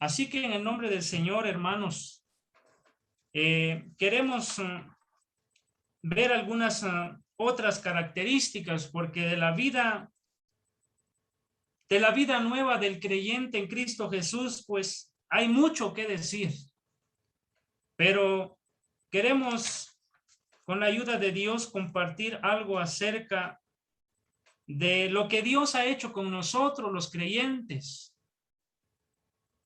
Así que en el nombre del Señor, hermanos, queremos ver algunas otras características, porque de la vida nueva del creyente en Cristo Jesús, pues hay mucho que decir, pero queremos, con la ayuda de Dios, compartir algo acerca de lo que Dios ha hecho con nosotros, los creyentes.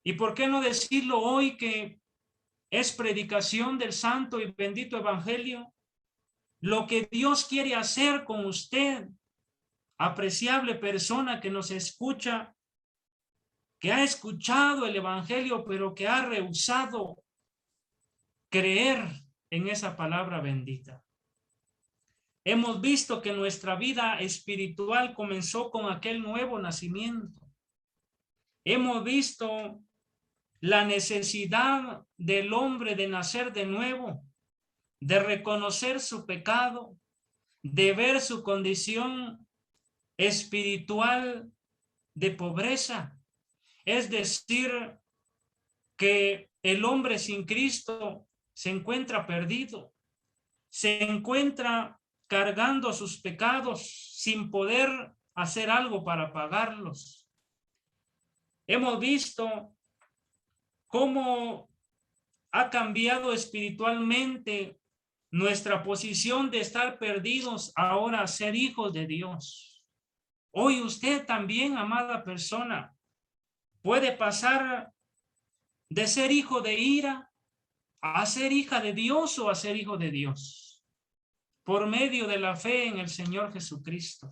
Y por qué no decirlo hoy, que es predicación del santo y bendito evangelio, lo que Dios quiere hacer con usted, apreciable persona que nos escucha, que ha escuchado el evangelio, pero que ha rehusado creer en esa palabra bendita. Hemos visto que nuestra vida espiritual comenzó con aquel nuevo nacimiento. Hemos visto la necesidad del hombre de nacer de nuevo, de reconocer su pecado, de ver su condición espiritual de pobreza. Es decir, que el hombre sin Cristo se encuentra perdido, se encuentra cargando sus pecados sin poder hacer algo para pagarlos. Hemos visto cómo ha cambiado espiritualmente nuestra posición de estar perdidos ahora a ser hijos de Dios. Hoy usted también, amada persona, puede pasar de ser hijo de ira a ser hija de Dios o a ser hijo de Dios por medio de la fe en el Señor Jesucristo.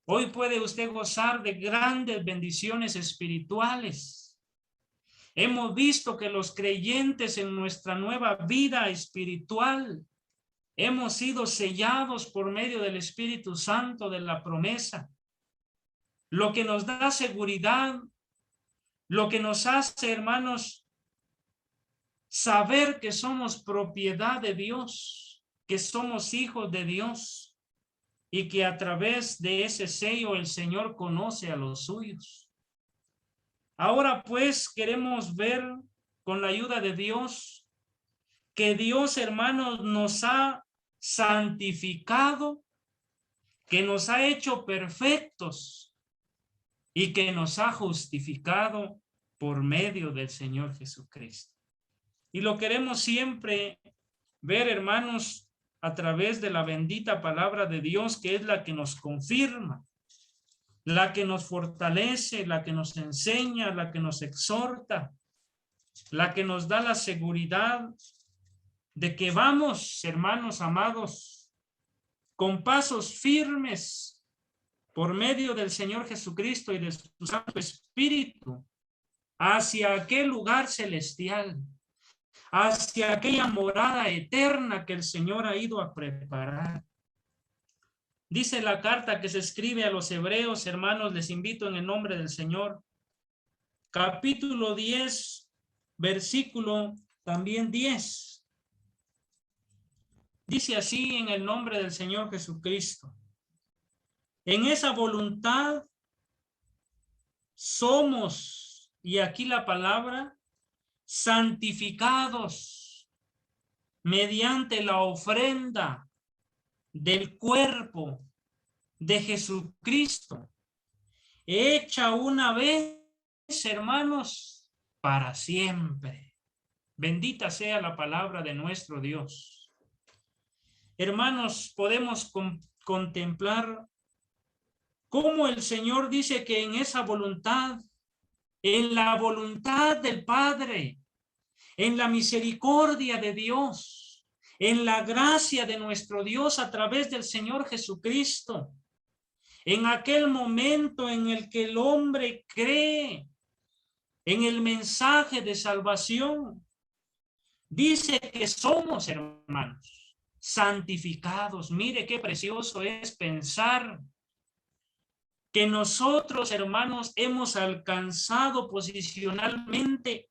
Hoy puede usted gozar de grandes bendiciones espirituales. Hemos visto que los creyentes en nuestra nueva vida espiritual hemos sido sellados por medio del Espíritu Santo de la promesa, lo que nos da seguridad, lo que nos hace, hermanos, saber que somos propiedad de Dios, que somos hijos de Dios y que a través de ese sello el Señor conoce a los suyos. Ahora pues queremos ver con la ayuda de Dios que Dios, hermanos, nos ha santificado, que nos ha hecho perfectos y que nos ha justificado por medio del Señor Jesucristo. Y lo queremos siempre ver, hermanos, a través de la bendita palabra de Dios, que es la que nos confirma, la que nos fortalece, la que nos enseña, la que nos exhorta, la que nos da la seguridad de que vamos, hermanos amados, con pasos firmes por medio del Señor Jesucristo y de su Santo Espíritu hacia aquel lugar celestial, hacia aquella morada eterna que el Señor ha ido a preparar. Dice la carta que se escribe a los hebreos, hermanos, les invito en el nombre del Señor, capítulo 10, versículo también 10. Dice así en el nombre del Señor Jesucristo: en esa voluntad somos, y aquí la palabra, santificados mediante la ofrenda del cuerpo de Jesucristo, hecha una vez, hermanos, para siempre. Bendita sea la palabra de nuestro Dios. Hermanos, podemos contemplar cómo el Señor dice que en esa voluntad, en la voluntad del Padre, en la misericordia de Dios, en la gracia de nuestro Dios a través del Señor Jesucristo, en aquel momento en el que el hombre cree en el mensaje de salvación, dice que somos, hermanos, santificados. Mire qué precioso es pensar que nosotros, hermanos, hemos alcanzado posicionalmente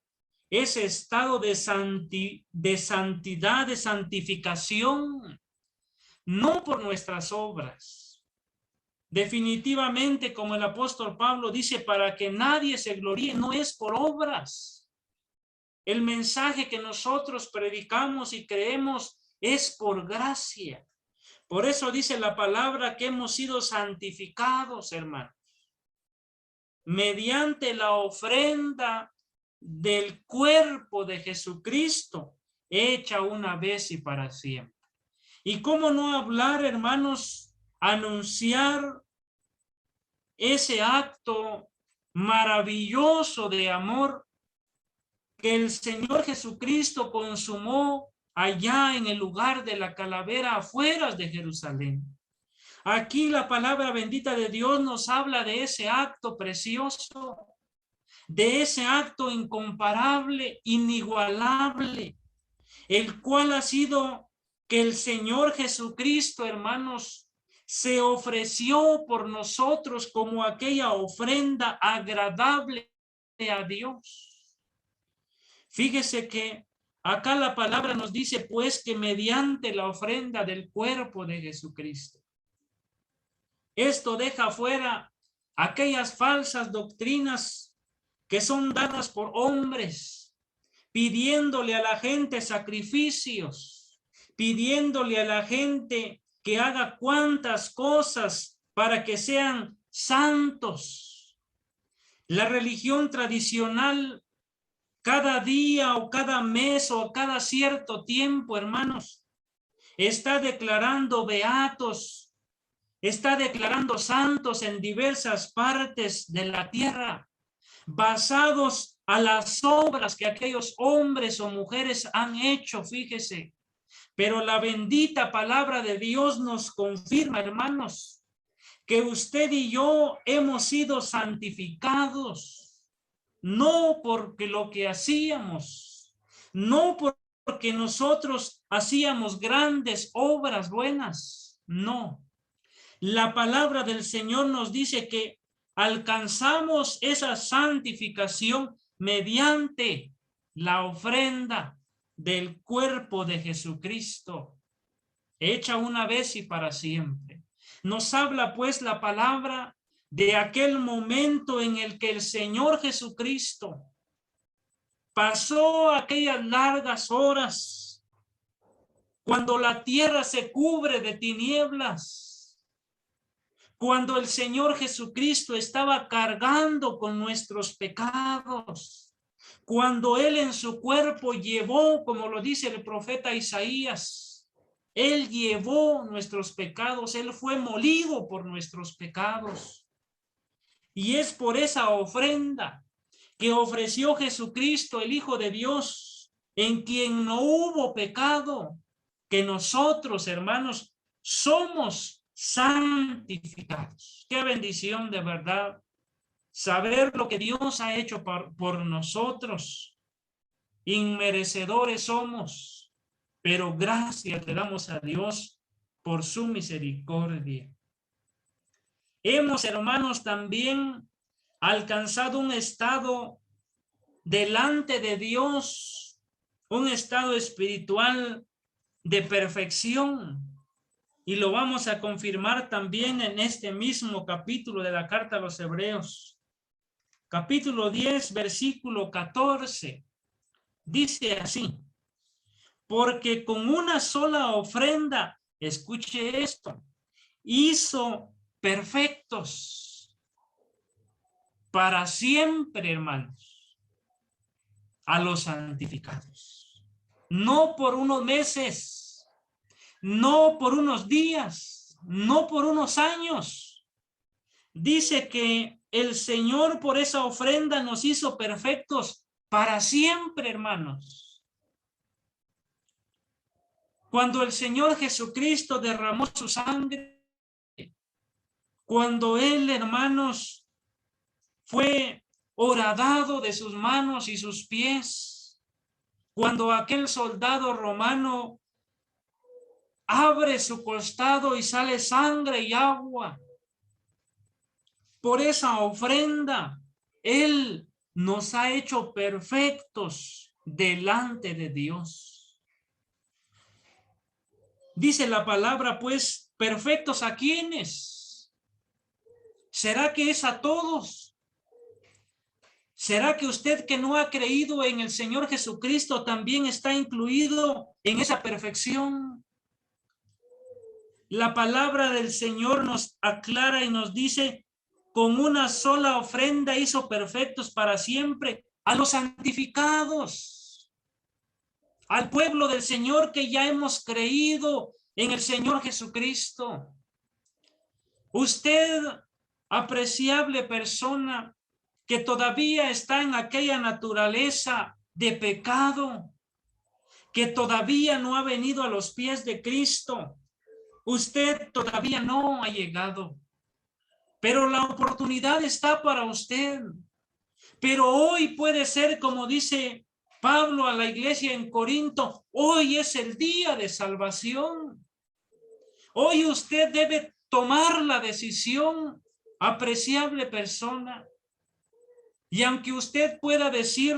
ese estado de santidad, de santificación, no por nuestras obras, Definitivamente, como el apóstol Pablo dice, para que nadie se gloríe, no es por obras. El mensaje que nosotros predicamos y creemos es por gracia. Por eso dice la palabra que hemos sido santificados, hermano, mediante la ofrenda del cuerpo de Jesucristo, hecha una vez y para siempre. Y cómo no hablar, hermanos, anunciar ese acto maravilloso de amor que el Señor Jesucristo consumó allá en el lugar de la calavera afuera de Jerusalén. Aquí la palabra bendita de Dios nos habla de ese acto precioso, de ese acto incomparable, inigualable, el cual ha sido que el Señor Jesucristo, hermanos, se ofreció por nosotros como aquella ofrenda agradable a Dios. Fíjese que acá la palabra nos dice pues que mediante la ofrenda del cuerpo de Jesucristo. Esto deja fuera aquellas falsas doctrinas que son dadas por hombres, pidiéndole a la gente sacrificios, pidiéndole a la gente que haga cuantas cosas para que sean santos. La religión tradicional, cada día o cada mes o cada cierto tiempo, hermanos, está declarando beatos, está declarando santos en diversas partes de la tierra, basados a las obras que aquellos hombres o mujeres han hecho, fíjese. Pero la bendita palabra de Dios nos confirma, hermanos, que usted y yo hemos sido santificados, no porque lo que hacíamos, no porque nosotros hacíamos grandes obras buenas, no. La palabra del Señor nos dice que alcanzamos esa santificación mediante la ofrenda del cuerpo de Jesucristo, hecha una vez y para siempre. Nos habla pues la palabra de aquel momento en el que el Señor Jesucristo pasó aquellas largas horas cuando la tierra se cubre de tinieblas, cuando el Señor Jesucristo estaba cargando con nuestros pecados, cuando Él en su cuerpo llevó, como lo dice el profeta Isaías, Él llevó nuestros pecados, Él fue molido por nuestros pecados. Y es por esa ofrenda que ofreció Jesucristo, el Hijo de Dios, en quien no hubo pecado, que nosotros, hermanos, somos santificados. Qué bendición de verdad saber lo que Dios ha hecho por nosotros. Inmerecedores somos, pero gracias le damos a Dios por su misericordia. Hemos, hermanos, también alcanzado un estado delante de Dios, un estado espiritual de perfección. Y lo vamos a confirmar también en este mismo capítulo de la carta a los Hebreos. Capítulo 10, versículo 14. Dice así: porque con una sola ofrenda, escuche esto, hizo perfectos para siempre, hermanos, a los santificados. No por unos meses, no por unos días, no por unos años. Dice que el Señor por esa ofrenda nos hizo perfectos para siempre, hermanos. Cuando el Señor Jesucristo derramó su sangre, cuando Él, hermanos, fue horadado de sus manos y sus pies, cuando aquel soldado romano abre su costado y sale sangre y agua, por esa ofrenda, Él nos ha hecho perfectos delante de Dios. Dice la palabra, pues, perfectos a quienes, ¿Será que es a todos? ¿Será que usted que no ha creído en el Señor Jesucristo también está incluido en esa perfección? La palabra del Señor nos aclara y nos dice, con una sola ofrenda hizo perfectos para siempre a los santificados, al pueblo del Señor que ya hemos creído en el Señor Jesucristo. Usted, apreciable persona, que todavía está en aquella naturaleza de pecado, que todavía no ha venido a los pies de Cristo, usted todavía no ha llegado, pero la oportunidad está para usted. Pero hoy puede ser, como dice Pablo a la iglesia en Corinto, hoy es el día de salvación. Hoy usted debe tomar la decisión, apreciable persona. Y aunque usted pueda decir,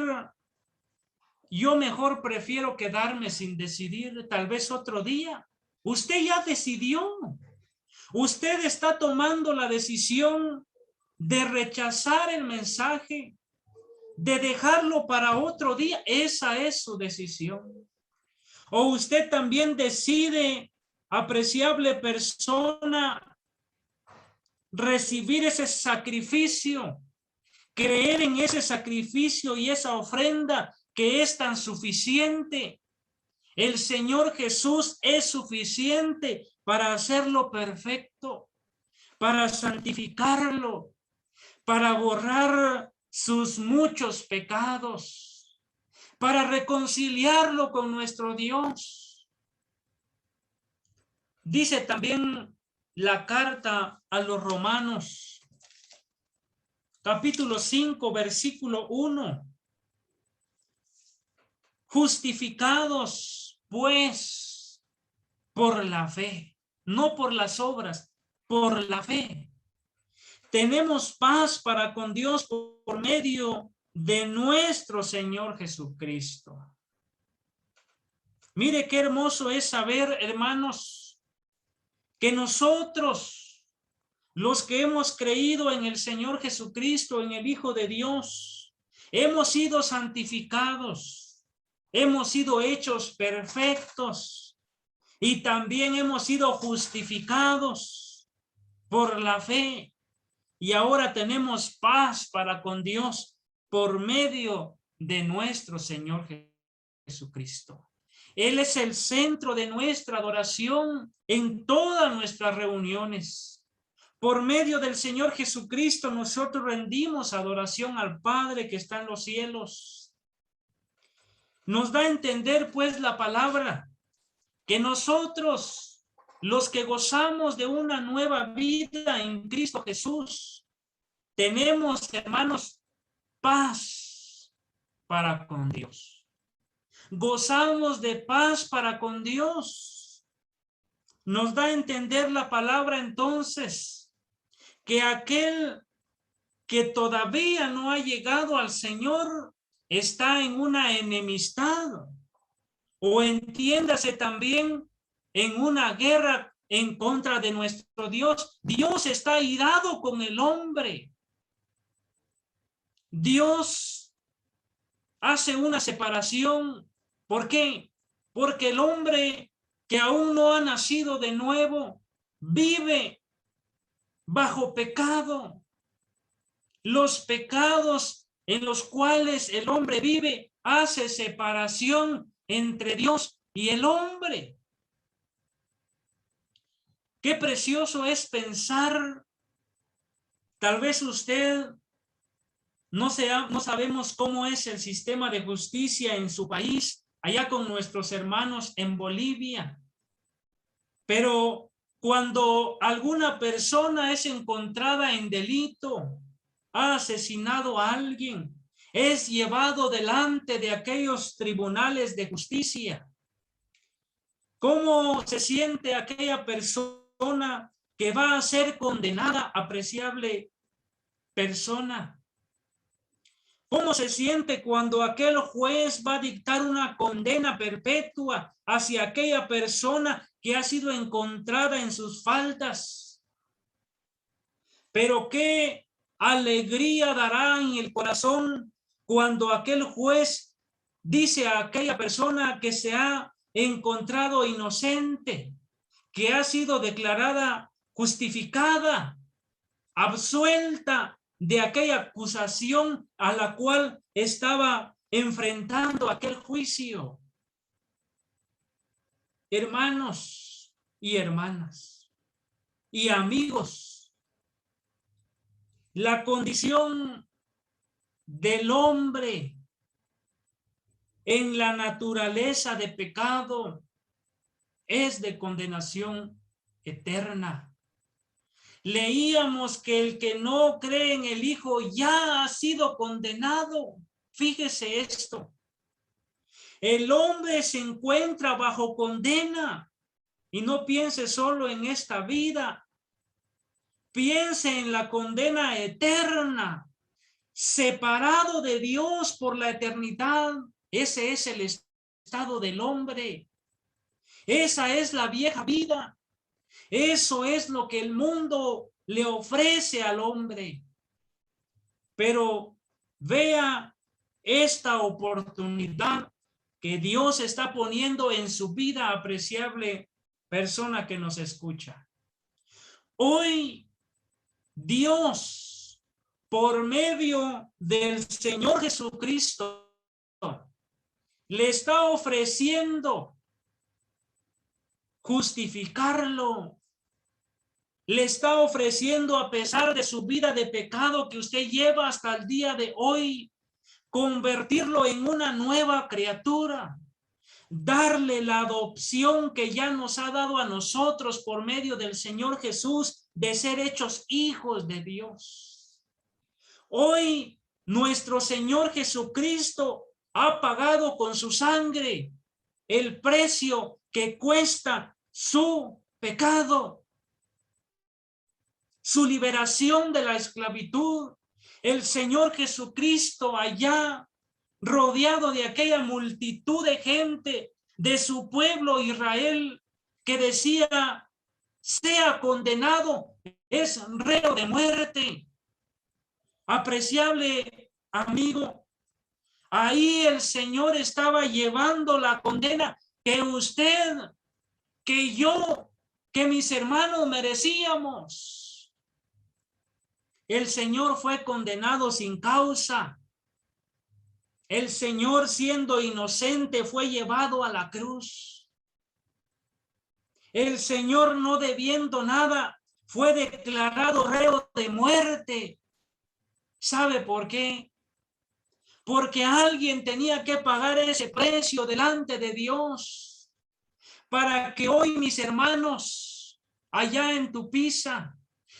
yo mejor prefiero quedarme sin decidir, tal vez otro día, usted ya decidió. Usted está tomando la decisión de rechazar el mensaje, de dejarlo para otro día. Esa es su decisión. O usted también decide, apreciable persona, recibir ese sacrificio, creer en ese sacrificio y esa ofrenda que es tan suficiente. El Señor Jesús es suficiente para hacerlo perfecto, para santificarlo, para borrar sus muchos pecados, para reconciliarlo con nuestro Dios. Dice también la carta a los Romanos, capítulo 5, versículo 1. Justificados, pues, por la fe, no por las obras, por la fe. Tenemos paz para con Dios por medio de nuestro Señor Jesucristo. Mire qué hermoso es saber, hermanos, que nosotros, los que hemos creído en el Señor Jesucristo, en el Hijo de Dios, hemos sido santificados, hemos sido hechos perfectos y también hemos sido justificados por la fe. Y ahora tenemos paz para con Dios por medio de nuestro Señor Jesucristo. Él es el centro de nuestra adoración en todas nuestras reuniones. Por medio del Señor Jesucristo nosotros rendimos adoración al Padre que está en los cielos. Nos da a entender pues la palabra que nosotros, los que gozamos de una nueva vida en Cristo Jesús, tenemos, hermanos, paz para con Dios. Gozamos de paz para con Dios. Nos da a entender la palabra entonces que aquel que todavía no ha llegado al Señor está en una enemistad, o entiéndase también en una guerra en contra de nuestro Dios. Dios está irado con el hombre. Dios hace una separación. ¿Por qué? Porque el hombre que aún no ha nacido de nuevo vive bajo pecado. Los pecados en los cuales el hombre vive hace separación entre Dios y el hombre. Qué precioso es pensar, tal vez usted no sabemos cómo es el sistema de justicia en su país, allá con nuestros hermanos en Bolivia. Pero cuando alguna persona es encontrada en delito, ha asesinado a alguien, es llevado delante de aquellos tribunales de justicia. ¿Cómo se siente aquella persona que va a ser condenada, apreciable persona? ¿Cómo se siente cuando aquel juez va a dictar una condena perpetua hacia aquella persona que ha sido encontrada en sus faltas? Pero qué alegría dará en el corazón cuando aquel juez dice a aquella persona que se ha encontrado inocente, que ha sido declarada justificada, absuelta de aquella acusación a la cual estaba enfrentando aquel juicio. Hermanos y hermanas y amigos, la condición del hombre en la naturaleza de pecado es de condenación eterna. Leíamos que el que no cree en el Hijo ya ha sido condenado. Fíjese esto. El hombre se encuentra bajo condena y no piense solo en esta vida. Piense en la condena eterna, separado de Dios por la eternidad. Ese es el estado del hombre. Esa es la vieja vida. Eso es lo que el mundo le ofrece al hombre. Pero vea esta oportunidad que Dios está poniendo en su vida, apreciable persona que nos escucha. Hoy Dios, por medio del Señor Jesucristo, le está ofreciendo justificarlo. Le está ofreciendo, a pesar de su vida de pecado que usted lleva hasta el día de hoy, convertirlo en una nueva criatura, darle la adopción que ya nos ha dado a nosotros por medio del Señor Jesús, de ser hechos hijos de Dios. Hoy nuestro Señor Jesucristo ha pagado con su sangre el precio que cuesta su pecado, su liberación de la esclavitud. El Señor Jesucristo, allá rodeado de aquella multitud de gente de su pueblo Israel, que decía: sea condenado, es reo de muerte. Apreciable amigo, ahí el Señor estaba llevando la condena que usted, que yo, que mis hermanos merecíamos. El Señor fue condenado sin causa. El Señor, siendo inocente, fue llevado a la cruz. El Señor, no debiendo nada, fue declarado reo de muerte. ¿Sabe por qué? Porque alguien tenía que pagar ese precio delante de Dios, para que hoy mis hermanos allá en Tupiza,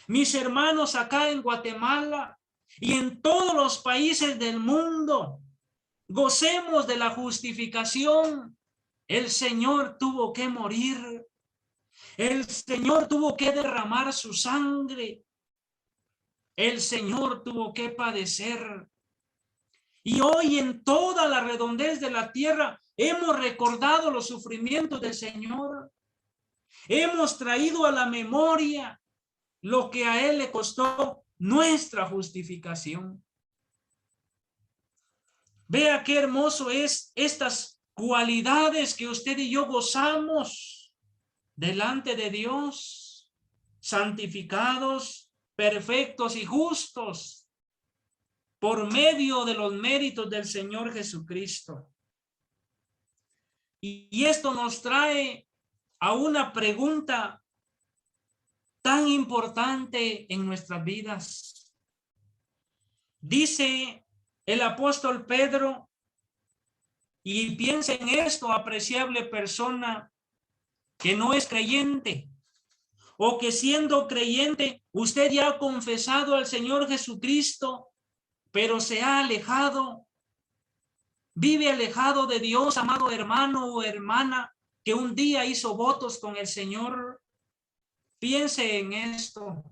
mis hermanos acá en Guatemala y en todos los países del mundo, gocemos de la justificación. El Señor tuvo que morir. El Señor tuvo que derramar su sangre. El Señor tuvo que padecer. Y hoy, en toda la redondez de la tierra, hemos recordado los sufrimientos del Señor. Hemos traído a la memoria lo que a Él le costó nuestra justificación. Vea qué hermoso es estas cualidades que usted y yo gozamos delante de Dios, santificados, perfectos y justos por medio de los méritos del Señor Jesucristo. Y esto nos trae a una pregunta tan importante en nuestras vidas. Dice el apóstol Pedro, y piensa en esto, apreciable persona que no es creyente, o que siendo creyente usted ya ha confesado al Señor Jesucristo, pero se ha alejado, vive alejado de Dios, amado hermano o hermana que un día hizo votos con el Señor. Piense en esto.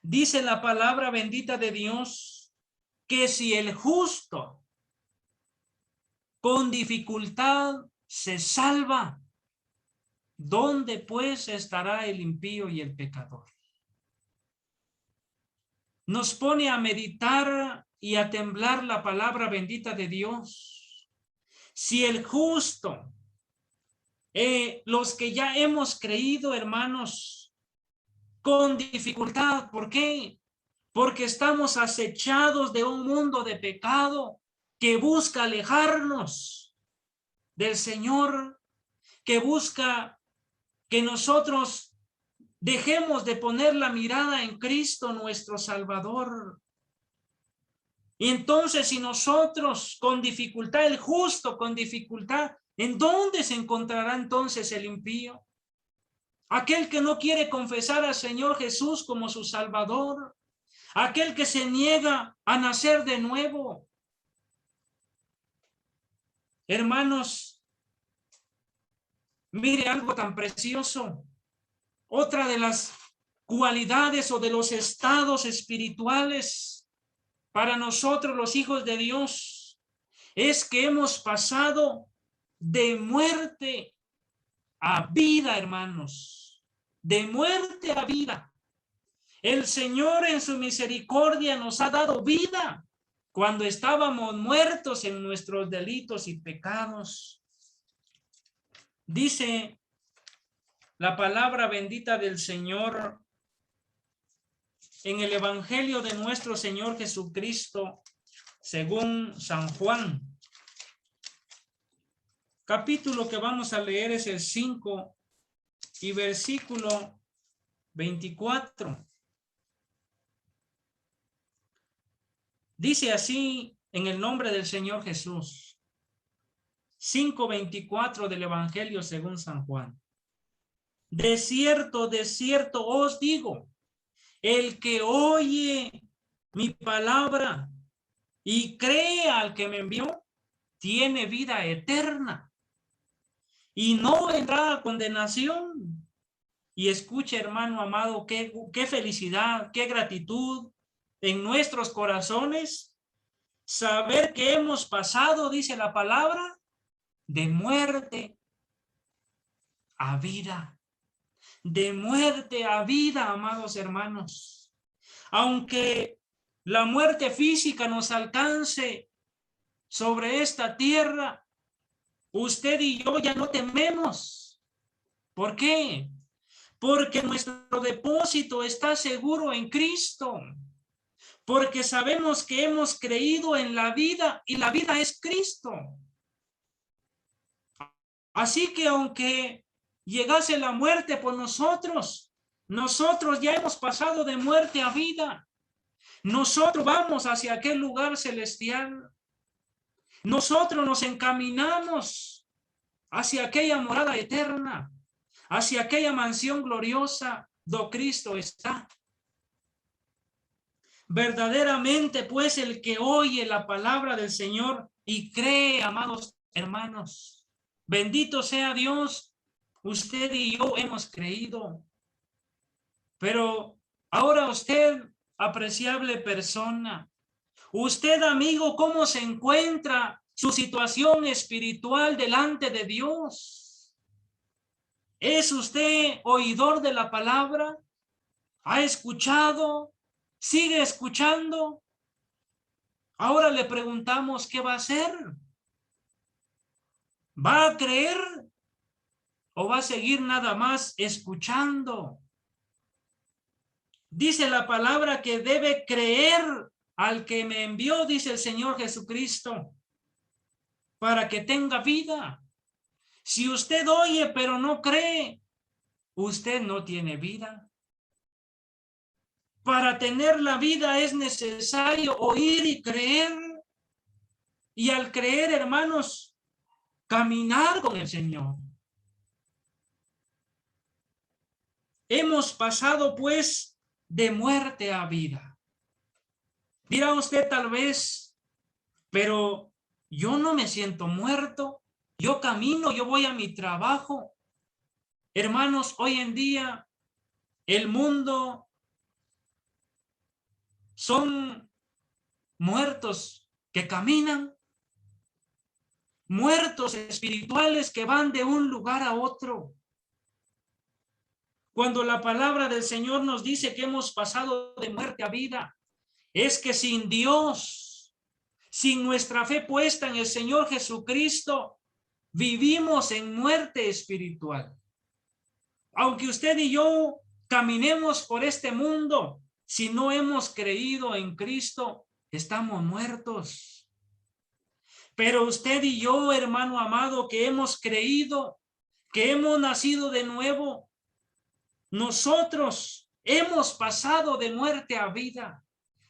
Dice la palabra bendita de Dios que si el justo con dificultad se salva, ¿dónde pues estará el impío y el pecador? nos pone a meditar y a temblar la palabra bendita de Dios. Si el justo, los que ya hemos creído, hermanos, con dificultad, ¿por qué? Porque estamos acechados de un mundo de pecado que busca alejarnos del Señor, que busca que nosotros dejemos de poner la mirada en Cristo nuestro Salvador. Y entonces, si nosotros con dificultad, el justo con dificultad, ¿en dónde se encontrará entonces el impío? Aquel que no quiere confesar al Señor Jesús como su Salvador, aquel que se niega a nacer de nuevo. Hermanos, mire algo tan precioso. Otra de las cualidades o de los estados espirituales para nosotros los hijos de Dios es que hemos pasado de muerte a vida, hermanos, de muerte a vida. El Señor en su misericordia nos ha dado vida cuando estábamos muertos en nuestros delitos y pecados. Dice la palabra bendita del Señor en el Evangelio de nuestro Señor Jesucristo, según San Juan. Capítulo que vamos a leer es el 5 y versículo 24. Dice así en el nombre del Señor Jesús. 5:24 del Evangelio según San Juan. De cierto os digo, el que oye mi palabra y cree al que me envió, tiene vida eterna y no vendrá a condenación. Y escuche, hermano amado, qué felicidad, qué gratitud en nuestros corazones saber que hemos pasado, dice la palabra, de muerte a vida. De muerte a vida, amados hermanos. Aunque la muerte física nos alcance sobre esta tierra, usted y yo ya no tememos. ¿Por qué? Porque nuestro depósito está seguro en Cristo. Porque sabemos que hemos creído en la vida y la vida es Cristo. Así que aunque llegase la muerte por nosotros ya hemos pasado de muerte a vida. Nosotros vamos hacia aquel lugar celestial. Nosotros nos encaminamos hacia aquella morada eterna, hacia aquella mansión gloriosa donde Cristo está. Verdaderamente, pues, el que oye la palabra del Señor y cree, amados hermanos, bendito sea Dios, usted y yo hemos creído. Pero ahora usted, apreciable persona, usted, amigo, ¿cómo se encuentra su situación espiritual delante de Dios? ¿Es usted oidor de la palabra? ¿Ha escuchado? ¿Sigue escuchando? Ahora le preguntamos, ¿qué va a hacer? ¿Va a creer o va a seguir nada más escuchando? Dice la palabra que debe creer al que me envió, dice el Señor Jesucristo, para que tenga vida. Si usted oye pero no cree, usted no tiene vida. Para tener la vida es necesario oír y creer. Y al creer, hermanos, caminar con el Señor. Hemos pasado, pues, de muerte a vida. Dirá usted tal vez, pero yo no me siento muerto. Yo camino, yo voy a mi trabajo. Hermanos, hoy en día el mundo son muertos que caminan, muertos espirituales que van de un lugar a otro. Cuando la palabra del Señor nos dice que hemos pasado de muerte a vida, es que sin Dios, sin nuestra fe puesta en el Señor Jesucristo, vivimos en muerte espiritual. Aunque usted y yo caminemos por este mundo, si no hemos creído en Cristo, estamos muertos. Pero usted y yo, hermano amado, que hemos creído, que hemos nacido de nuevo, nosotros hemos pasado de muerte a vida.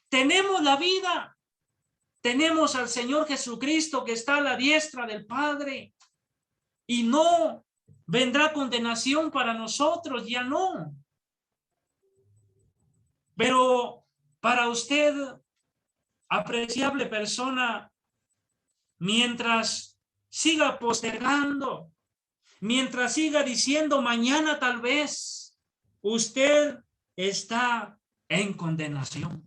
Tenemos la vida. Tenemos al Señor Jesucristo que está a la diestra del Padre. Y no vendrá condenación para nosotros, ya no. Pero para usted, apreciable persona, mientras siga postergando, mientras siga diciendo mañana tal vez, usted está en condenación.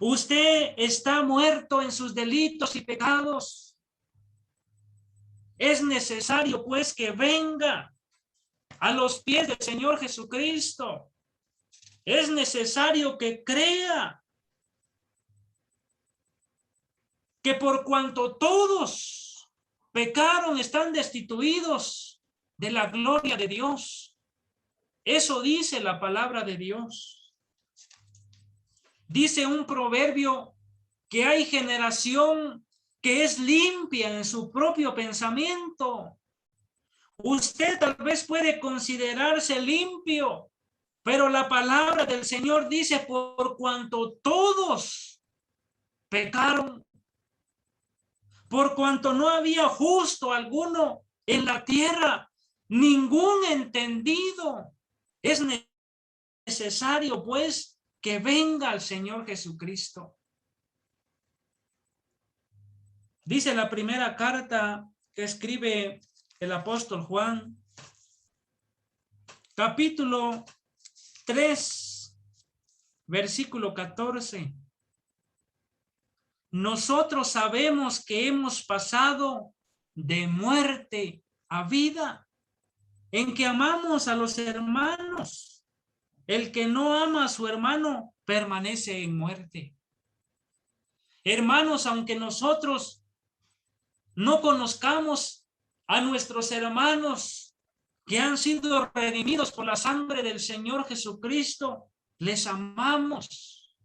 Usted está muerto en sus delitos y pecados. Es necesario pues que venga a los pies del Señor Jesucristo. Es necesario que crea que por cuanto todos pecaron, están destituidos de la gloria de Dios. Eso dice la palabra de Dios. Dice un proverbio que hay generación que es limpia en su propio pensamiento. Usted tal vez puede considerarse limpio, pero la palabra del Señor dice, por cuanto todos pecaron, por cuanto no había justo alguno en la tierra, ningún entendido. Es necesario, pues, que venga el Señor Jesucristo. Dice la primera carta que escribe el apóstol Juan, capítulo 3, versículo 14. Nosotros sabemos que hemos pasado de muerte a vida, en que amamos a los hermanos. El que no ama a su hermano permanece en muerte. Hermanos, aunque nosotros no conozcamos a nuestros hermanos que han sido redimidos por la sangre del Señor Jesucristo, les amamos.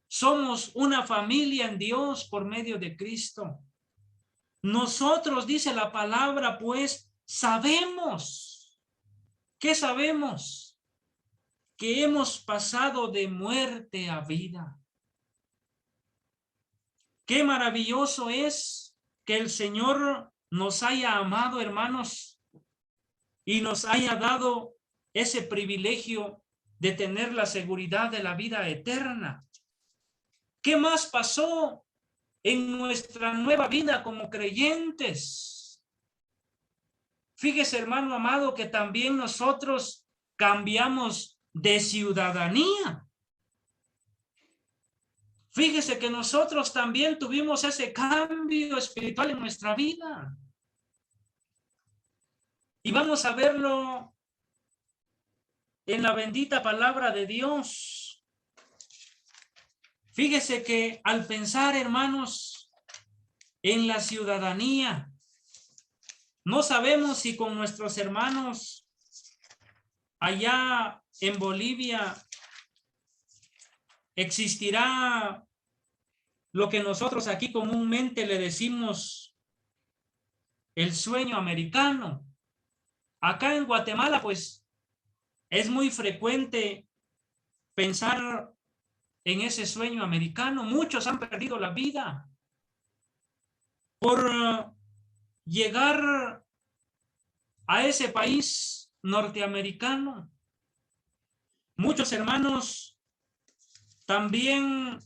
Somos una familia en Dios por medio de Cristo. Nosotros, dice la palabra, pues sabemos. ¿Qué sabemos? Que hemos pasado de muerte a vida. Qué maravilloso es que el Señor nos haya amado, hermanos, y nos haya dado ese privilegio de tener la seguridad de la vida eterna. ¿Qué más pasó en nuestra nueva vida como creyentes? Fíjese, hermano amado, que también nosotros cambiamos de ciudadanía. Fíjese que nosotros también tuvimos ese cambio espiritual en nuestra vida. Y vamos a verlo en la bendita palabra de Dios. Fíjese que al pensar, hermanos, en la ciudadanía, no sabemos si con nuestros hermanos allá en Bolivia existirá lo que nosotros aquí comúnmente le decimos el sueño americano. Acá en Guatemala, pues, es muy frecuente pensar en ese sueño americano. Muchos han perdido la vida por llegar a ese país norteamericano. Muchos hermanos también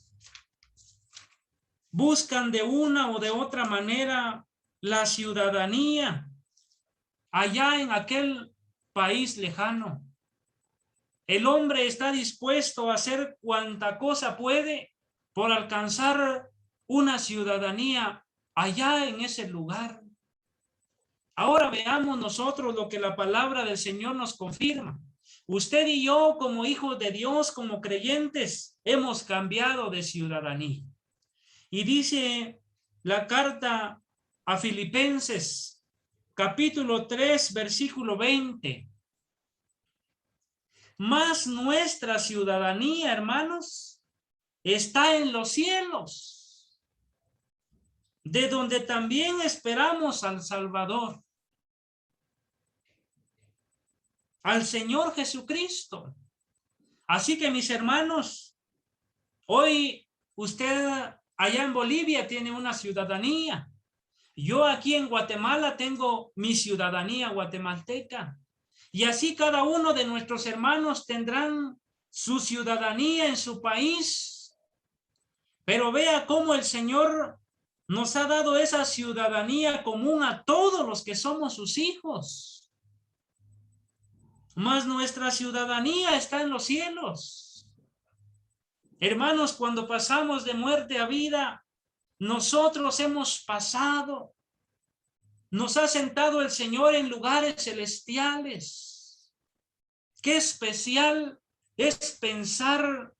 buscan de una o de otra manera la ciudadanía allá en aquel país lejano. El hombre está dispuesto a hacer cuanta cosa puede por alcanzar una ciudadanía allá en ese lugar. Ahora veamos nosotros lo que la palabra del Señor nos confirma. Usted y yo, como hijos de Dios, como creyentes, hemos cambiado de ciudadanía. Y dice la carta a Filipenses, capítulo 3, versículo 20. Mas nuestra ciudadanía, hermanos, está en los cielos, de donde también esperamos al Salvador, al Señor Jesucristo. Así que, mis hermanos, hoy usted allá en Bolivia tiene una ciudadanía. Yo aquí en Guatemala tengo mi ciudadanía guatemalteca. Y así cada uno de nuestros hermanos tendrán su ciudadanía en su país. Pero vea cómo el Señor nos ha dado esa ciudadanía común a todos los que somos sus hijos. Mas nuestra ciudadanía está en los cielos. Hermanos, cuando pasamos de muerte a vida, nosotros hemos pasado. Nos ha sentado el Señor en lugares celestiales. Qué especial es pensar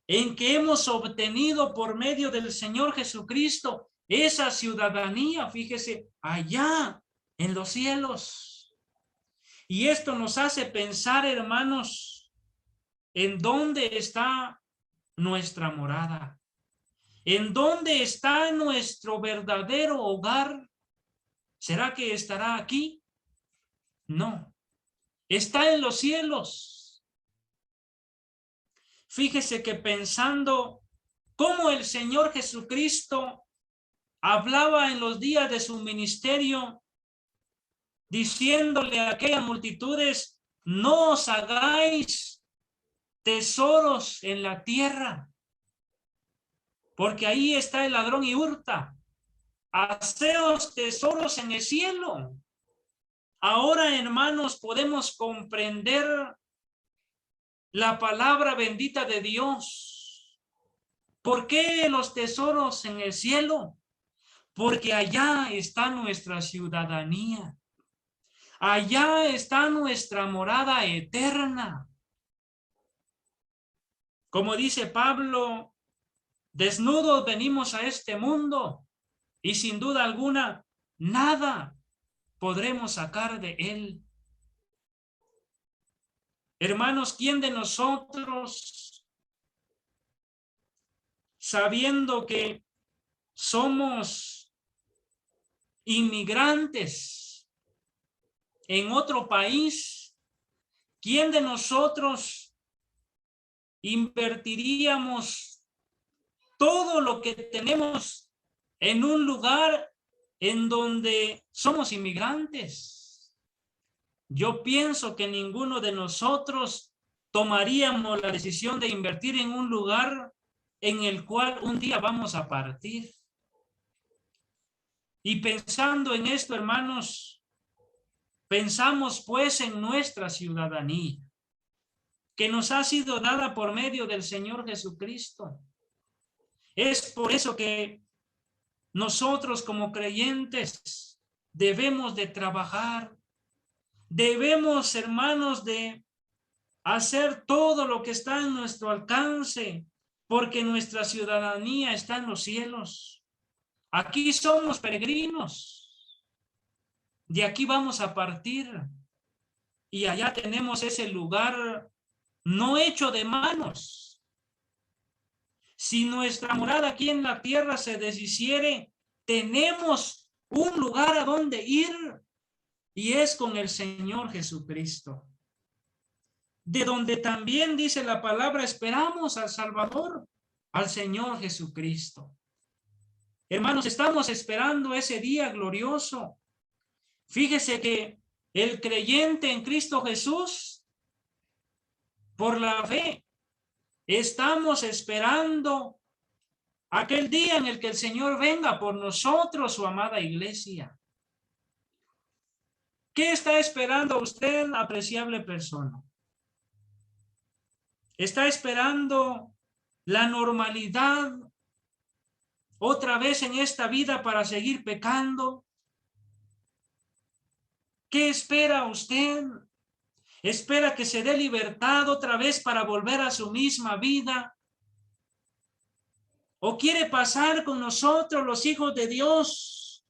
en que hemos obtenido por medio del Señor Jesucristo esa ciudadanía, fíjese, allá en los cielos. Y esto nos hace pensar, hermanos, en dónde está nuestra morada, en dónde está nuestro verdadero hogar. ¿Será que estará aquí? No, está en los cielos. Fíjese que pensando cómo el Señor Jesucristo hablaba en los días de su ministerio, diciéndole a aquellas multitudes, no os hagáis tesoros en la tierra, porque ahí está el ladrón y hurta. Haceos tesoros en el cielo. Ahora, hermanos, podemos comprender la palabra bendita de Dios. ¿Por qué los tesoros en el cielo? Porque allá está nuestra ciudadanía. Allá está nuestra morada eterna. Como dice Pablo, desnudos venimos a este mundo y sin duda alguna nada podremos sacar de él. Hermanos, ¿quién de nosotros, sabiendo que somos inmigrantes en otro país, quién de nosotros invertiríamos todo lo que tenemos en un lugar en donde somos inmigrantes? Yo pienso que ninguno de nosotros tomaríamos la decisión de invertir en un lugar en el cual un día vamos a partir. Y pensando en esto, hermanos, pensamos pues en nuestra ciudadanía, que nos ha sido dada por medio del Señor Jesucristo. Es por eso que nosotros como creyentes debemos de trabajar, debemos, hermanos, de hacer todo lo que está en nuestro alcance, porque nuestra ciudadanía está en los cielos. Aquí somos peregrinos, de aquí vamos a partir y allá tenemos ese lugar no hecho de manos. Si nuestra morada aquí en la tierra se deshiciere, tenemos un lugar a donde ir y es con el Señor Jesucristo, de donde también dice la palabra, esperamos al Salvador, al Señor Jesucristo. Hermanos, estamos esperando ese día glorioso. Fíjese que el creyente en Cristo Jesús, por la fe, estamos esperando aquel día en el que el Señor venga por nosotros, su amada iglesia. ¿Qué está esperando usted, apreciable persona? ¿Está esperando la normalidad otra vez en esta vida para seguir pecando? ¿Qué espera usted? espera que se dé libertad otra vez para volver a su misma vida, o quiere pasar con nosotros, los hijos de Dios,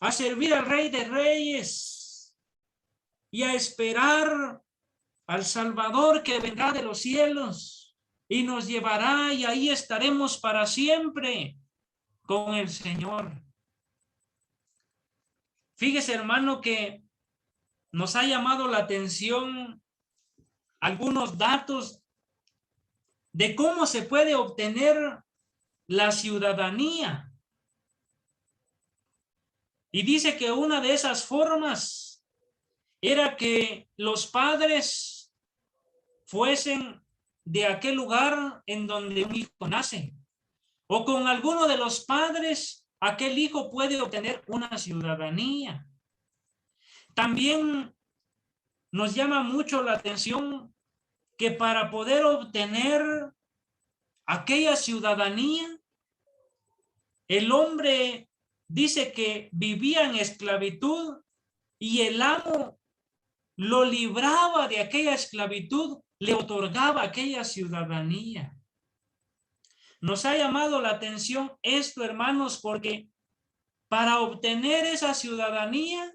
a servir al Rey de Reyes y a esperar al Salvador que vendrá de los cielos y nos llevará, y ahí estaremos para siempre con el Señor. Fíjese, hermano, que nos ha llamado la atención algunos datos de cómo se puede obtener la ciudadanía. Y dice que una de esas formas era que los padres fuesen de aquel lugar en donde un hijo nace, o con alguno de los padres aquel hijo puede obtener una ciudadanía. También nos llama mucho la atención que para poder obtener aquella ciudadanía, el hombre dice que vivía en esclavitud y el amo lo libraba de aquella esclavitud, le otorgaba aquella ciudadanía. Nos ha llamado la atención esto, hermanos, porque para obtener esa ciudadanía,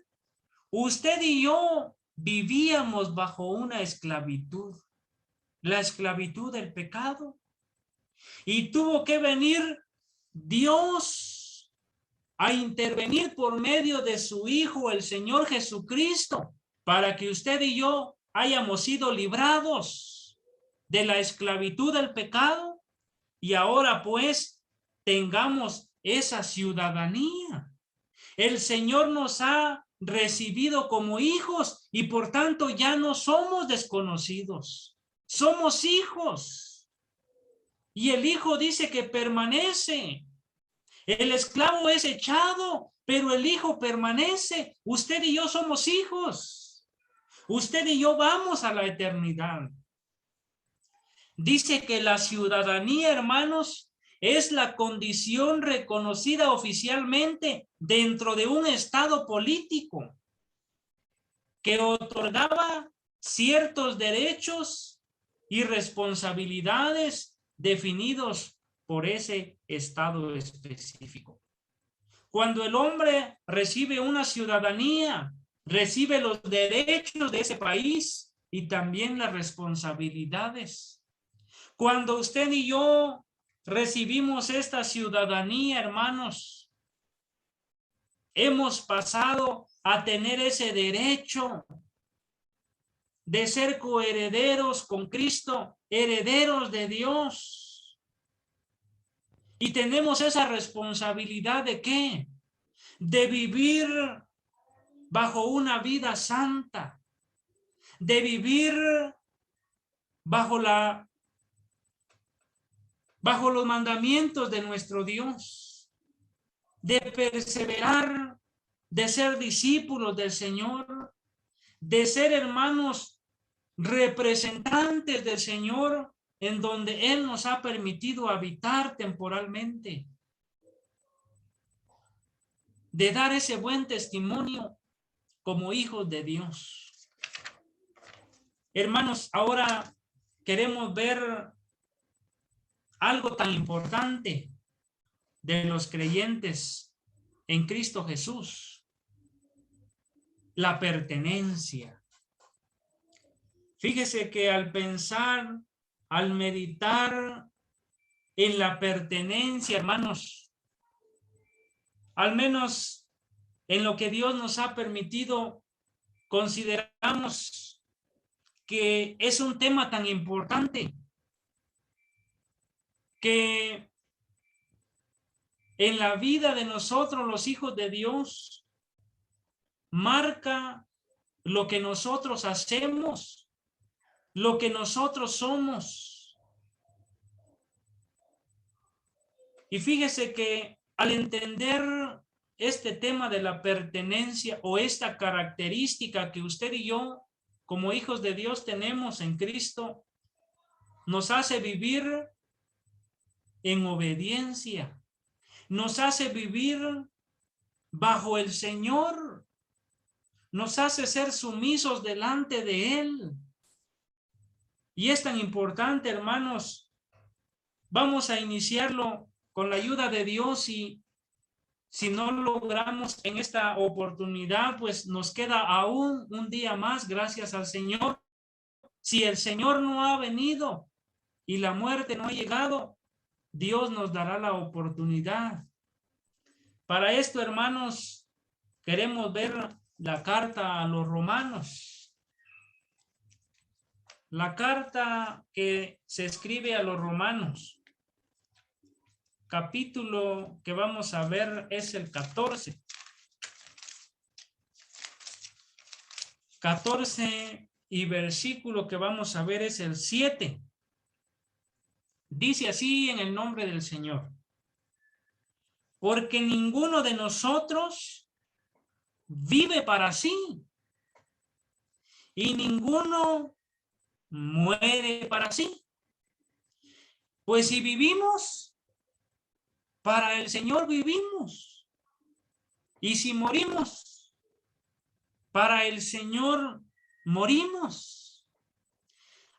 usted y yo vivíamos bajo una esclavitud, la esclavitud del pecado, y tuvo que venir Dios a intervenir por medio de su Hijo, el Señor Jesucristo, para que usted y yo hayamos sido librados de la esclavitud del pecado y ahora pues tengamos esa ciudadanía. El Señor nos ha recibido como hijos y por tanto ya no somos desconocidos, somos hijos. Y el hijo dice que permanece. El esclavo es echado, pero el hijo permanece. Usted y yo somos hijos. Usted y yo vamos a la eternidad. Dice que la ciudadanía, hermanos, es la condición reconocida oficialmente dentro de un estado político que otorgaba ciertos derechos y responsabilidades definidos por ese estado específico. Cuando el hombre recibe una ciudadanía, recibe los derechos de ese país y también las responsabilidades. Cuando usted y yo recibimos esta ciudadanía, hermanos, hemos pasado a tener ese derecho de ser coherederos con Cristo, herederos de Dios. Y tenemos esa responsabilidad ¿de qué? De vivir bajo una vida santa, de vivir bajo los mandamientos de nuestro Dios, de perseverar, de ser discípulos del Señor, de ser hermanos representantes del Señor en donde Él nos ha permitido habitar temporalmente, de dar ese buen testimonio como hijos de Dios. Hermanos, ahora queremos ver algo tan importante de los creyentes en Cristo Jesús: la pertenencia. Fíjese que al pensar, al meditar en la pertenencia, hermanos, al menos en lo que Dios nos ha permitido, consideramos que es un tema tan importante que en la vida de nosotros, los hijos de Dios, marca lo que nosotros hacemos, lo que nosotros somos. Y fíjese que al entender este tema de la pertenencia o esta característica que usted y yo como hijos de Dios tenemos en Cristo, nos hace vivir en obediencia, nos hace vivir bajo el Señor, nos hace ser sumisos delante de Él. Y es tan importante, hermanos. Vamos a iniciarlo con la ayuda de Dios, y si no logramos en esta oportunidad, pues nos queda aún un día más, gracias al Señor. Si el Señor no ha venido y la muerte no ha llegado, Dios nos dará la oportunidad. Para esto, hermanos, queremos ver la carta a los romanos. La carta que se escribe a los romanos. Capítulo que vamos a ver es el 14. 14 y versículo que vamos a ver es el 7. Dice así en el nombre del Señor: porque ninguno de nosotros vive para sí, y ninguno muere para sí. Pues si vivimos, para el Señor vivimos, y si morimos, para el Señor morimos.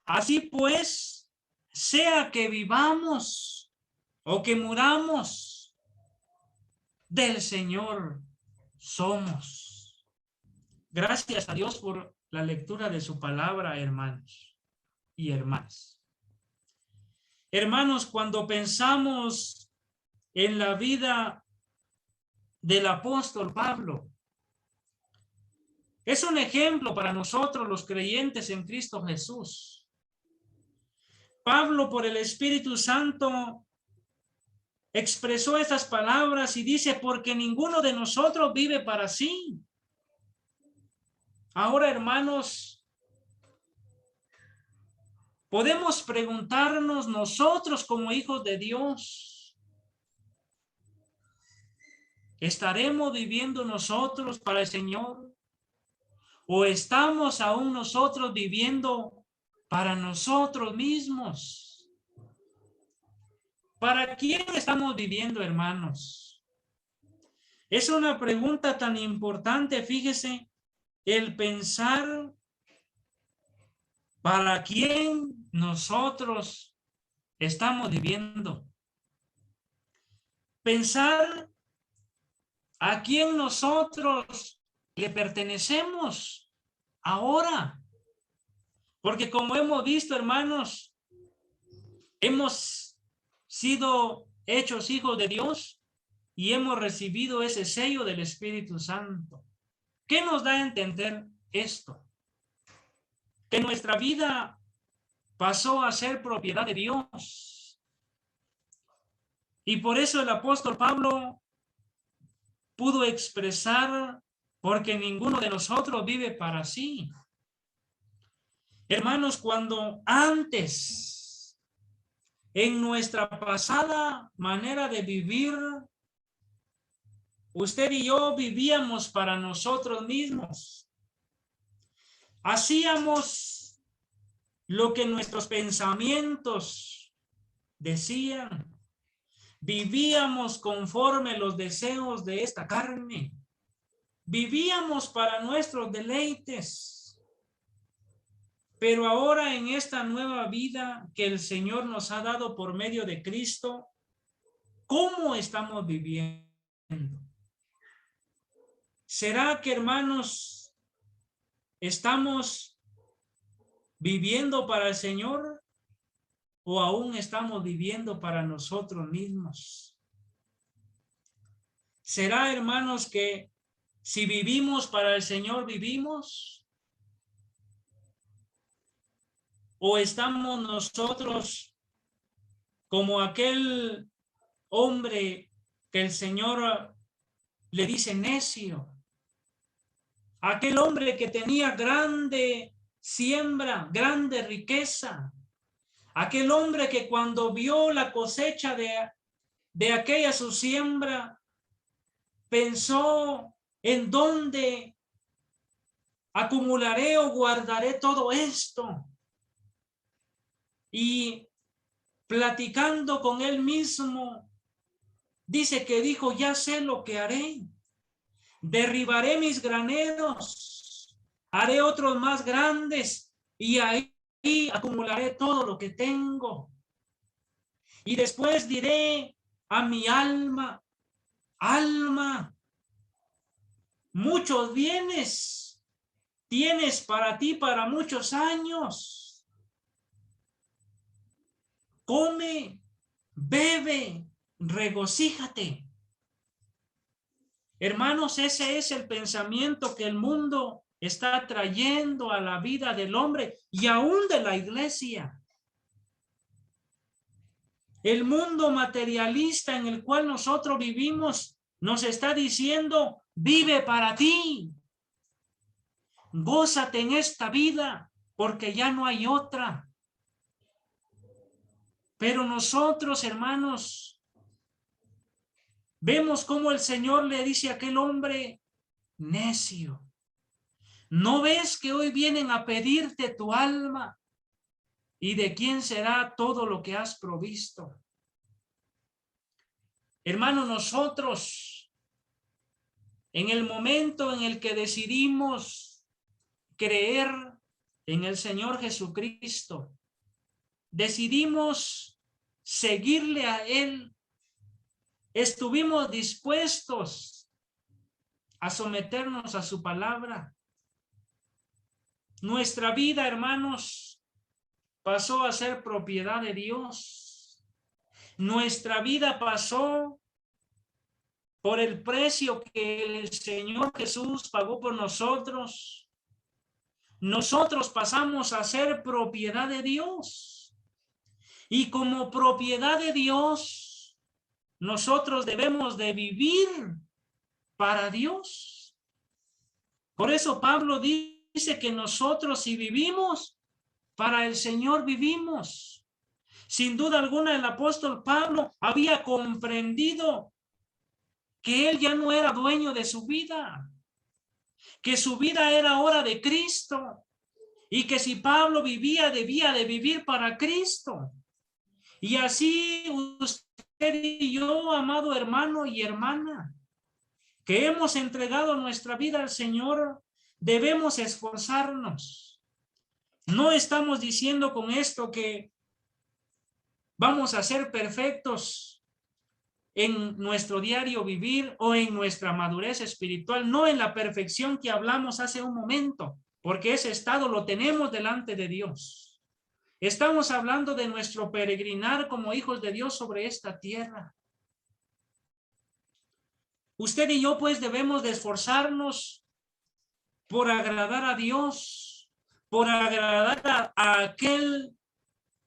Así pues, sea que vivamos o que muramos, del Señor somos. Gracias a Dios por la lectura de su palabra, hermanos y hermanas. Hermanos, cuando pensamos en la vida del apóstol Pablo, es un ejemplo para nosotros los creyentes en Cristo Jesús. Pablo, por el Espíritu Santo, expresó estas palabras y dice: porque ninguno de nosotros vive para sí. Ahora, hermanos, podemos preguntarnos nosotros como hijos de Dios: ¿estaremos viviendo nosotros para el Señor? ¿O estamos aún nosotros viviendo para nosotros mismos? ¿Para quién estamos viviendo, hermanos? Es una pregunta tan importante, fíjese, el pensar para quién nosotros estamos viviendo. Pensar a quién nosotros le pertenecemos ahora. Porque como hemos visto, hermanos, hemos sido hechos hijos de Dios y hemos recibido ese sello del Espíritu Santo. ¿Qué nos da a entender esto? Que nuestra vida pasó a ser propiedad de Dios. Y por eso el apóstol Pablo pudo expresar: porque ninguno de nosotros vive para sí. Hermanos, cuando antes, en nuestra pasada manera de vivir, usted y yo vivíamos para nosotros mismos, hacíamos lo que nuestros pensamientos decían, vivíamos conforme los deseos de esta carne, vivíamos para nuestros deleites. Pero ahora, en esta nueva vida que el Señor nos ha dado por medio de Cristo, ¿cómo estamos viviendo? ¿Será que, hermanos, estamos viviendo para el Señor o aún estamos viviendo para nosotros mismos? ¿Será, hermanos, que si vivimos para el Señor, vivimos? ¿O estamos nosotros como aquel hombre que el Señor le dice necio? Aquel hombre que tenía grande siembra, grande riqueza. Aquel hombre que cuando vio la cosecha de aquella su siembra, pensó: ¿en dónde acumularé o guardaré todo esto? Y platicando con él mismo, dice que dijo: ya sé lo que haré. derribaré mis graneros, haré otros más grandes y ahí acumularé todo lo que tengo. Y después diré a mi alma, alma, muchos bienes tienes para ti para muchos años. Come, bebe, regocíjate. Hermanos, ese es el pensamiento que el mundo está trayendo a la vida del hombre y aún de la iglesia. El mundo materialista en el cual nosotros vivimos nos está diciendo, vive para ti, gózate en esta vida, porque ya no hay otra. Pero nosotros, hermanos, vemos cómo el Señor le dice a aquel hombre necio, ¿no ves que hoy vienen a pedirte tu alma? ¿Y de quién será todo lo que has provisto? Hermano, nosotros, en el momento en el que decidimos creer en el Señor Jesucristo, decidimos seguirle a Él, estuvimos dispuestos a someternos a su palabra. Nuestra vida, hermanos, pasó a ser propiedad de Dios. Nuestra vida pasó por el precio que el Señor Jesús pagó por nosotros. Nosotros pasamos a ser propiedad de Dios. Y como propiedad de Dios, nosotros debemos de vivir para Dios. Por eso Pablo dice que nosotros, si vivimos, para el Señor vivimos. Sin duda alguna, el apóstol Pablo había comprendido que él ya no era dueño de su vida, que su vida era ahora de Cristo y que si Pablo vivía, debía de vivir para Cristo. Y así usted y yo, amado hermano y hermana, que hemos entregado nuestra vida al Señor, debemos esforzarnos. No estamos diciendo con esto que vamos a ser perfectos en nuestro diario vivir o en nuestra madurez espiritual, no en la perfección que hablamos hace un momento, porque ese estado lo tenemos delante de Dios. Estamos hablando de nuestro peregrinar como hijos de Dios sobre esta tierra. Usted y yo pues debemos de esforzarnos por agradar a Dios, por agradar a aquel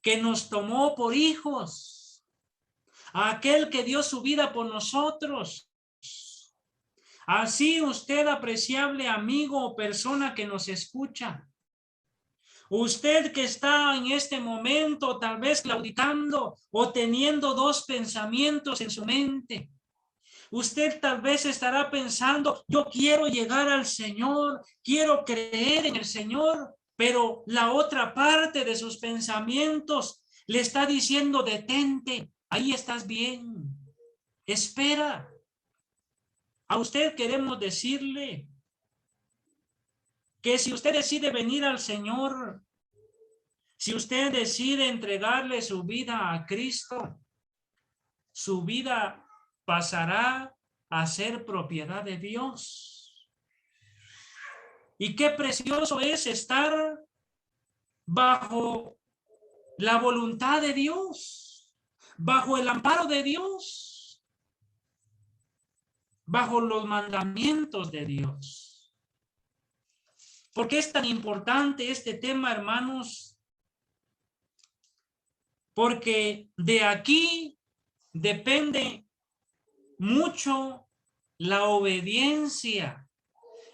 que nos tomó por hijos, a aquel que dio su vida por nosotros. Así usted, apreciable amigo o persona que nos escucha, usted que está en este momento tal vez claudicando o teniendo dos pensamientos en su mente, usted tal vez estará pensando, yo quiero llegar al Señor, quiero creer en el Señor, pero la otra parte de sus pensamientos le está diciendo, detente, ahí estás bien, espera. A usted queremos decirle que si usted decide venir al Señor, si usted decide entregarle su vida a Cristo, su vida pasará a ser propiedad de Dios. Y qué precioso es estar bajo la voluntad de Dios, bajo el amparo de Dios, bajo los mandamientos de Dios. ¿Por qué es tan importante este tema, hermanos? Porque de aquí depende mucho la obediencia,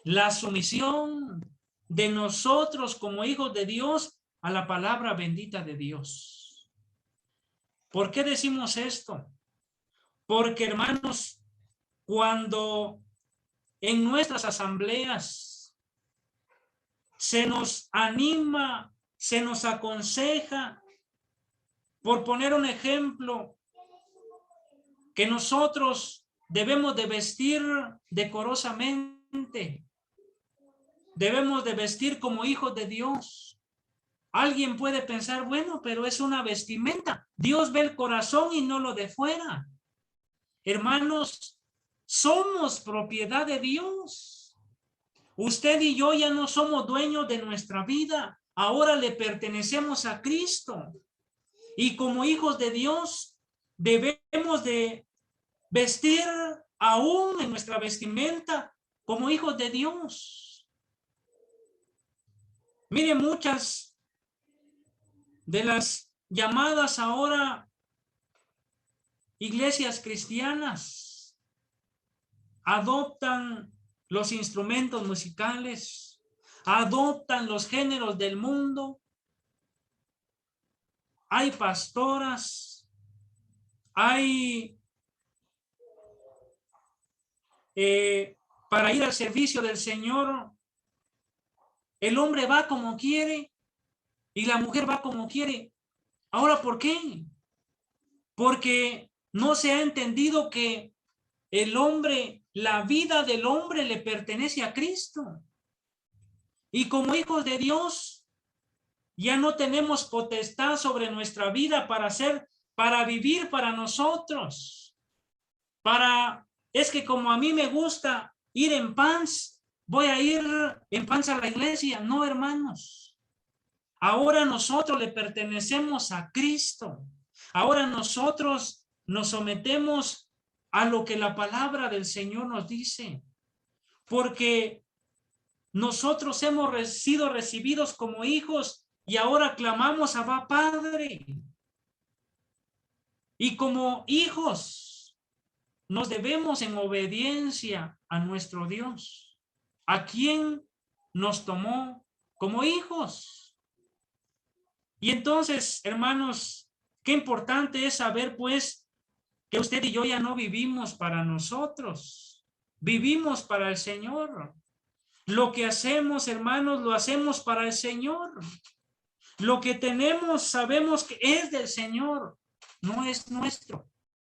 la sumisión de nosotros como hijos de Dios a la palabra bendita de Dios. ¿Por qué decimos esto? Porque, hermanos, cuando en nuestras asambleas se nos anima, se nos aconseja, por poner un ejemplo, que nosotros debemos de vestir decorosamente. Debemos de vestir como hijos de Dios. Alguien puede pensar, bueno, pero es una vestimenta. Dios ve el corazón y no lo de fuera. Hermanos, somos propiedad de Dios. Usted y yo ya no somos dueños de nuestra vida. Ahora le pertenecemos a Cristo. Y como hijos de Dios, debemos de vestir aún en nuestra vestimenta como hijos de Dios. Mire, muchas de las llamadas ahora iglesias cristianas adoptan los instrumentos musicales, adoptan los géneros del mundo. Hay pastoras, hay para ir al servicio del Señor, el hombre va como quiere y la mujer va como quiere. Ahora, ¿por qué? Porque no se ha entendido que el hombre, la vida del hombre le pertenece a Cristo. Y como hijos de Dios, ya no tenemos potestad sobre nuestra vida para vivir para nosotros. Es que como a mí me gusta ir en pants, voy a ir en pants a la iglesia. No, hermanos. Ahora nosotros le pertenecemos a Cristo. Ahora nosotros nos sometemos a lo que la palabra del Señor nos dice. Porque nosotros hemos sido recibidos como hijos y ahora clamamos a Abba Padre. Y como hijos nos debemos en obediencia a nuestro Dios, a quien nos tomó como hijos. Y entonces, hermanos, qué importante es saber, pues, que usted y yo ya no vivimos para nosotros, vivimos para el Señor. Lo que hacemos, hermanos, lo hacemos para el Señor. Lo que tenemos, sabemos que es del Señor, no es nuestro.